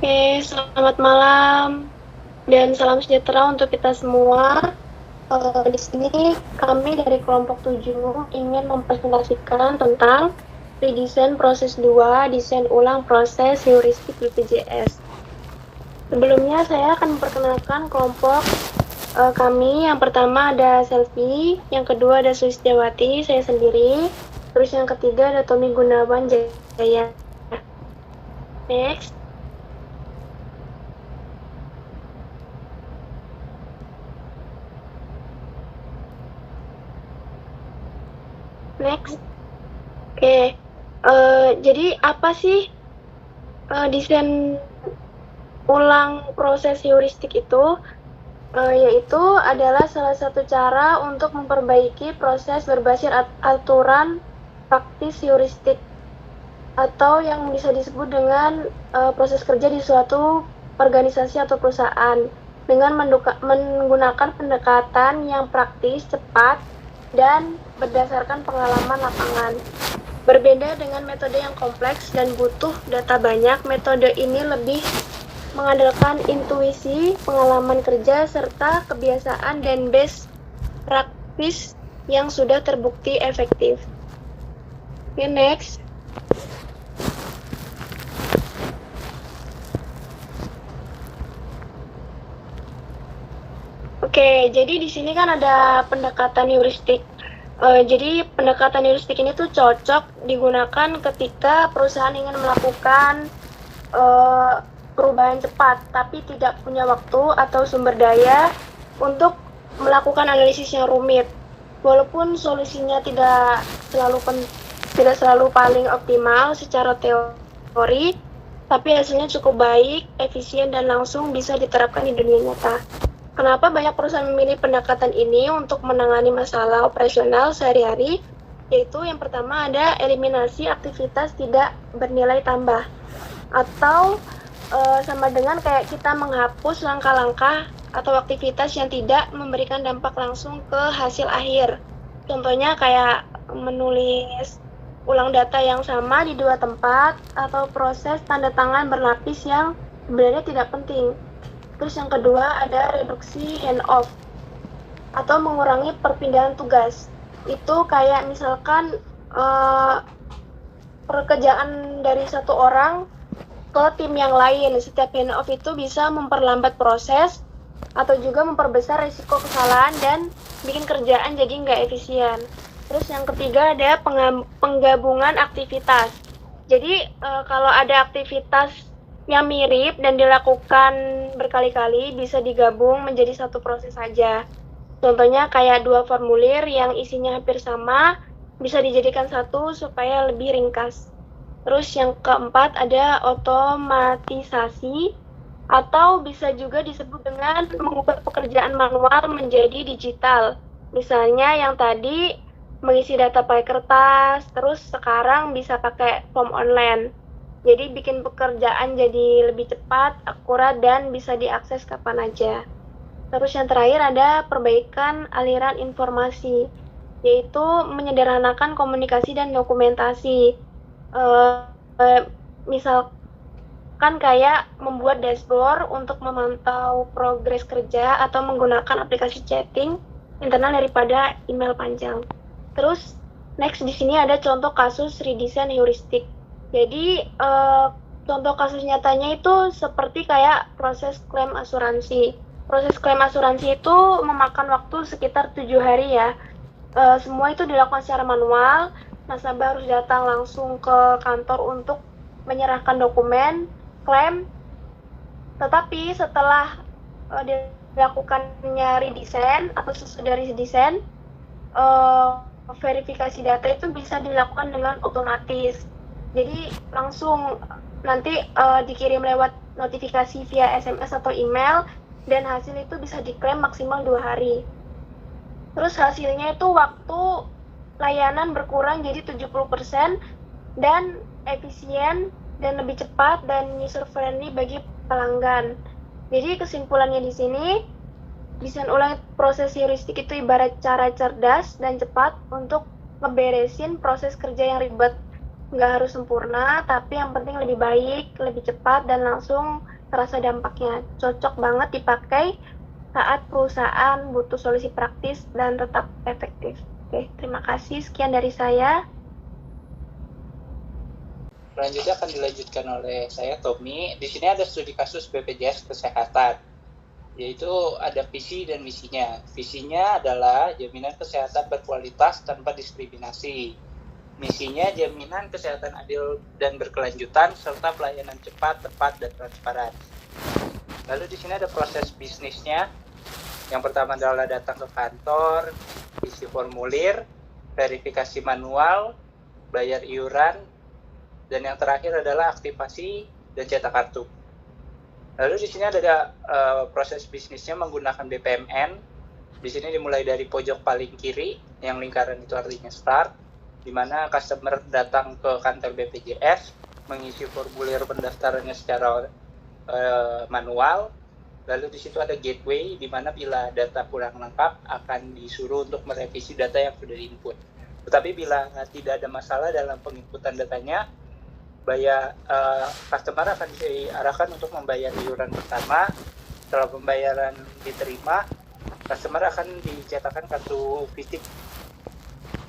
Oke, selamat malam dan salam sejahtera untuk kita semua. Di sini kami dari kelompok 7 ingin mempresentasikan tentang redesign proses 2, desain ulang proses heuristik BPJS. Sebelumnya saya akan memperkenalkan kelompok kami. Yang pertama ada Selvi, yang kedua ada Sulistiawati, saya sendiri, terus yang ketiga ada Tommy Gunawan Jaya. Next. Oke, jadi apa sih desain ulang proses heuristik itu? Yaitu adalah salah satu cara untuk memperbaiki proses berbasis aturan praktis heuristik atau yang bisa disebut dengan proses kerja di suatu organisasi atau perusahaan dengan menggunakan pendekatan yang praktis, cepat, dan berdasarkan pengalaman lapangan. Berbeda dengan metode yang kompleks dan butuh data banyak, metode ini lebih mengandalkan intuisi, pengalaman kerja, serta kebiasaan dan best practice yang sudah terbukti efektif. Okay, next. Oke, jadi di sini kan ada pendekatan heuristik. Jadi pendekatan heuristik ini tuh cocok digunakan ketika perusahaan ingin melakukan perubahan cepat, tapi tidak punya waktu atau sumber daya untuk melakukan analisis yang rumit. Walaupun solusinya tidak selalu paling optimal secara teori, tapi hasilnya cukup baik, efisien, dan langsung bisa diterapkan di dunia nyata. Kenapa banyak perusahaan memilih pendekatan ini untuk menangani masalah operasional sehari-hari? Yaitu yang pertama ada eliminasi aktivitas tidak bernilai tambah, atau sama dengan kayak kita menghapus langkah-langkah atau aktivitas yang tidak memberikan dampak langsung ke hasil akhir. Contohnya kayak menulis ulang data yang sama di dua tempat, atau proses tanda tangan berlapis yang sebenarnya tidak penting. Terus yang kedua ada reduksi hand-off atau mengurangi perpindahan tugas. Itu kayak misalkan pekerjaan dari satu orang ke tim yang lain. Setiap hand-off itu bisa memperlambat proses atau juga memperbesar risiko kesalahan dan bikin kerjaan jadi nggak efisien. Terus yang ketiga ada penggabungan aktivitas. Jadi kalau ada aktivitas yang mirip dan dilakukan berkali-kali bisa digabung menjadi satu proses saja. Contohnya kayak dua formulir yang isinya hampir sama bisa dijadikan satu supaya lebih ringkas. Terus yang keempat ada otomatisasi atau bisa juga disebut dengan mengubah pekerjaan manual menjadi digital. Misalnya yang tadi mengisi data pakai kertas, terus sekarang bisa pakai form online. Jadi bikin pekerjaan jadi lebih cepat, akurat, dan bisa diakses kapan aja. Terus yang terakhir ada perbaikan aliran informasi, yaitu menyederhanakan komunikasi dan dokumentasi. Misalkan kayak membuat dashboard untuk memantau progres kerja atau menggunakan aplikasi chatting internal daripada email panjang. Terus next di sini ada contoh kasus redesign heuristik. Jadi contoh kasus nyatanya itu seperti kayak proses klaim asuransi. Proses klaim asuransi itu memakan waktu sekitar 7 hari ya. Semua itu dilakukan secara manual. Nasabah harus datang langsung ke kantor untuk menyerahkan dokumen klaim. Tetapi setelah dilakukannya redesign atau sesudah redesign, verifikasi data itu bisa dilakukan dengan otomatis. Jadi langsung nanti dikirim lewat notifikasi via SMS atau email, dan hasil itu bisa diklaim maksimal 2 hari. Terus hasilnya itu waktu layanan berkurang jadi 70% dan efisien dan lebih cepat dan user friendly bagi pelanggan. Jadi kesimpulannya di sini, desain ulang proses heuristik itu ibarat cara cerdas dan cepat untuk ngeberesin proses kerja yang ribet. nggak harus sempurna, tapi yang penting lebih baik, lebih cepat, dan langsung terasa dampaknya. Cocok banget dipakai saat perusahaan butuh solusi praktis dan tetap efektif. Oke, terima kasih. Sekian dari saya. Selanjutnya akan dilanjutkan oleh saya, Tommy. Di sini ada studi kasus BPJS Kesehatan, yaitu ada visi dan misinya. Visinya adalah jaminan kesehatan berkualitas tanpa diskriminasi. Misinya jaminan kesehatan adil dan berkelanjutan serta pelayanan cepat, tepat, dan transparan. Lalu di sini ada proses bisnisnya. Yang pertama adalah datang ke kantor, isi formulir, verifikasi manual, bayar iuran, dan yang terakhir adalah aktivasi dan cetak kartu. Lalu di sini ada proses bisnisnya menggunakan BPMN. Di sini dimulai dari pojok paling kiri, yang lingkaran itu artinya start, di mana customer datang ke kantor BPJS, mengisi formulir pendaftarannya secara manual. Lalu di situ ada gateway, di mana bila data kurang lengkap akan disuruh untuk merevisi data yang sudah diinput. Tetapi bila tidak ada masalah dalam penginputan datanya, customer akan diarahkan untuk membayar iuran pertama. Setelah pembayaran diterima, customer akan dicetakkan kartu fisik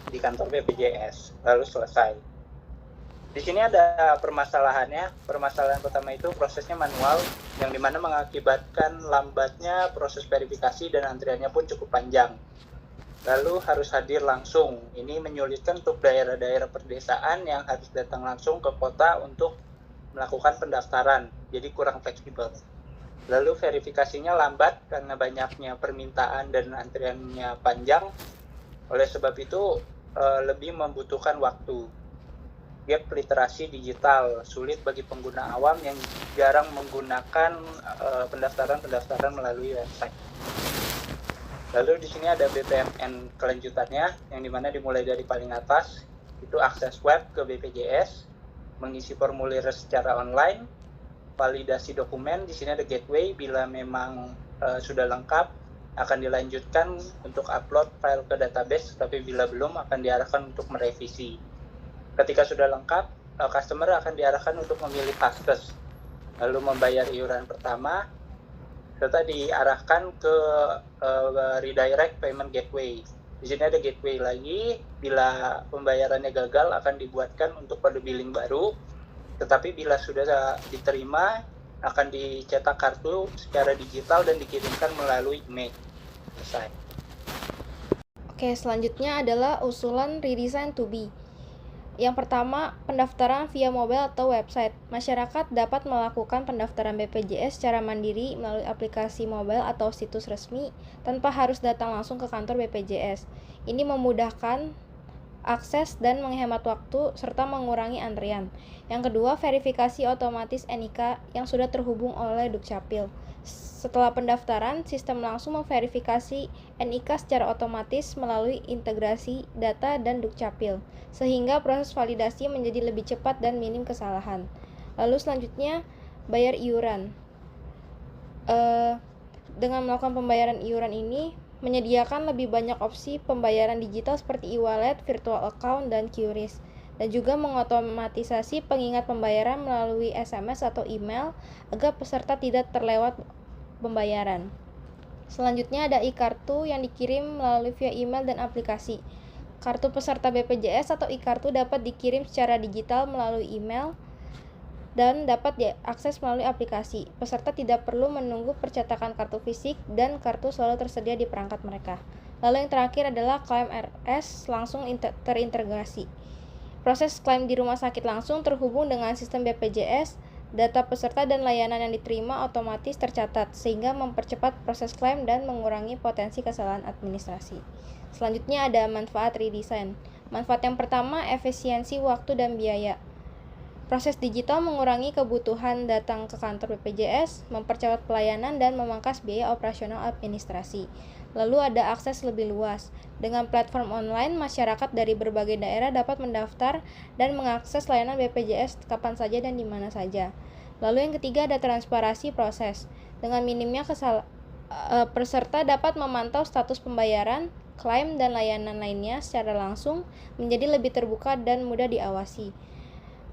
di kantor BPJS, lalu selesai. Di sini ada permasalahannya. Permasalahan pertama itu prosesnya manual, yang dimana mengakibatkan lambatnya proses verifikasi dan antriannya pun cukup panjang. Lalu harus hadir langsung. Ini menyulitkan untuk daerah-daerah perdesaan yang harus datang langsung ke kota untuk melakukan pendaftaran, jadi kurang fleksibel. Lalu verifikasinya lambat karena banyaknya permintaan dan antriannya panjang. Oleh sebab itu lebih membutuhkan waktu. Gap literasi digital, sulit bagi pengguna awam yang jarang menggunakan pendaftaran melalui website. Lalu di sini ada BPMN kelanjutannya, yang dimana dimulai dari paling atas, itu akses web ke BPJS, mengisi formulir secara online, validasi dokumen. Di sini ada gateway, bila memang sudah lengkap, akan dilanjutkan untuk upload file ke database, tapi bila belum akan diarahkan untuk merevisi. Ketika sudah lengkap, customer akan diarahkan untuk memilih paskes, lalu membayar iuran pertama, serta diarahkan ke redirect payment gateway. Di sini ada gateway lagi, bila pembayarannya gagal akan dibuatkan untuk kode billing baru, tetapi bila sudah diterima akan dicetak kartu secara digital dan dikirimkan melalui email. Selesai. Oke, selanjutnya adalah usulan redesign to be. Yang pertama, pendaftaran via mobile atau website. Masyarakat dapat melakukan pendaftaran BPJS secara mandiri melalui aplikasi mobile atau situs resmi tanpa harus datang langsung ke kantor BPJS. Ini memudahkan akses dan menghemat waktu serta mengurangi antrian. Yang kedua, verifikasi otomatis NIK yang sudah terhubung oleh Dukcapil. Setelah pendaftaran, sistem langsung memverifikasi NIK secara otomatis melalui integrasi data dan Dukcapil, sehingga proses validasi menjadi lebih cepat dan minim kesalahan. Lalu selanjutnya, bayar iuran. Dengan melakukan pembayaran iuran ini, menyediakan lebih banyak opsi pembayaran digital seperti e-wallet, virtual account, dan QRIS, dan juga mengotomatisasi pengingat pembayaran melalui SMS atau email agar peserta tidak terlewat pembayaran. Selanjutnya ada e-kartu yang dikirim melalui via email dan aplikasi. Kartu peserta BPJS atau e-kartu dapat dikirim secara digital melalui email dan dapat diakses melalui aplikasi. Peserta tidak perlu menunggu percetakan kartu fisik dan kartu selalu tersedia di perangkat mereka. Lalu yang terakhir adalah klaim RS langsung terintegrasi. Proses klaim di rumah sakit langsung terhubung dengan sistem BPJS. Data peserta dan layanan yang diterima otomatis tercatat, sehingga mempercepat proses klaim dan mengurangi potensi kesalahan administrasi. Selanjutnya ada manfaat redesign. Manfaat yang pertama, efisiensi waktu dan biaya. Proses digital mengurangi kebutuhan datang ke kantor BPJS, mempercepat pelayanan, dan memangkas biaya operasional administrasi. Lalu ada akses lebih luas. Dengan platform online, masyarakat dari berbagai daerah dapat mendaftar dan mengakses layanan BPJS kapan saja dan di mana saja. Lalu yang ketiga ada transparansi proses. Dengan minimnya peserta dapat memantau status pembayaran, klaim, dan layanan lainnya secara langsung, menjadi lebih terbuka dan mudah diawasi.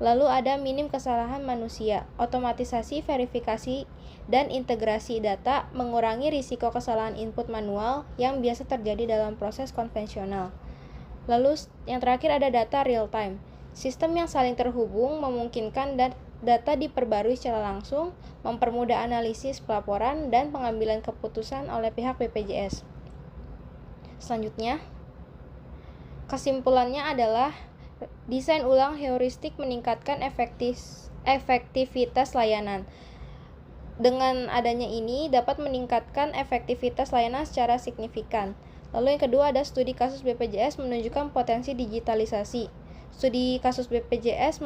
Lalu ada minim kesalahan manusia, otomatisasi, verifikasi, dan integrasi data mengurangi risiko kesalahan input manual yang biasa terjadi dalam proses konvensional. Lalu yang terakhir ada data real time. Sistem yang saling terhubung memungkinkan data diperbarui secara langsung, mempermudah analisis pelaporan dan pengambilan keputusan oleh pihak BPJS. Selanjutnya, kesimpulannya adalah desain ulang heuristik meningkatkan efektivitas layanan. Dengan adanya ini dapat meningkatkan efektivitas layanan secara signifikan. Lalu yang kedua ada studi kasus BPJS menunjukkan potensi digitalisasi. Studi kasus BPJS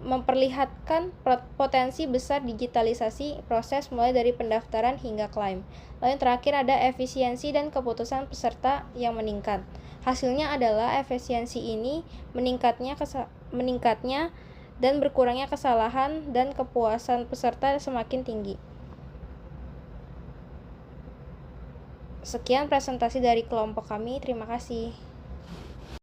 memperlihatkan potensi besar digitalisasi proses mulai dari pendaftaran hingga klaim. Lalu yang terakhir ada efisiensi dan keputusan peserta yang meningkat. Hasilnya adalah efisiensi ini meningkatnya dan berkurangnya kesalahan dan kepuasan peserta semakin tinggi. Sekian presentasi dari kelompok kami, terima kasih.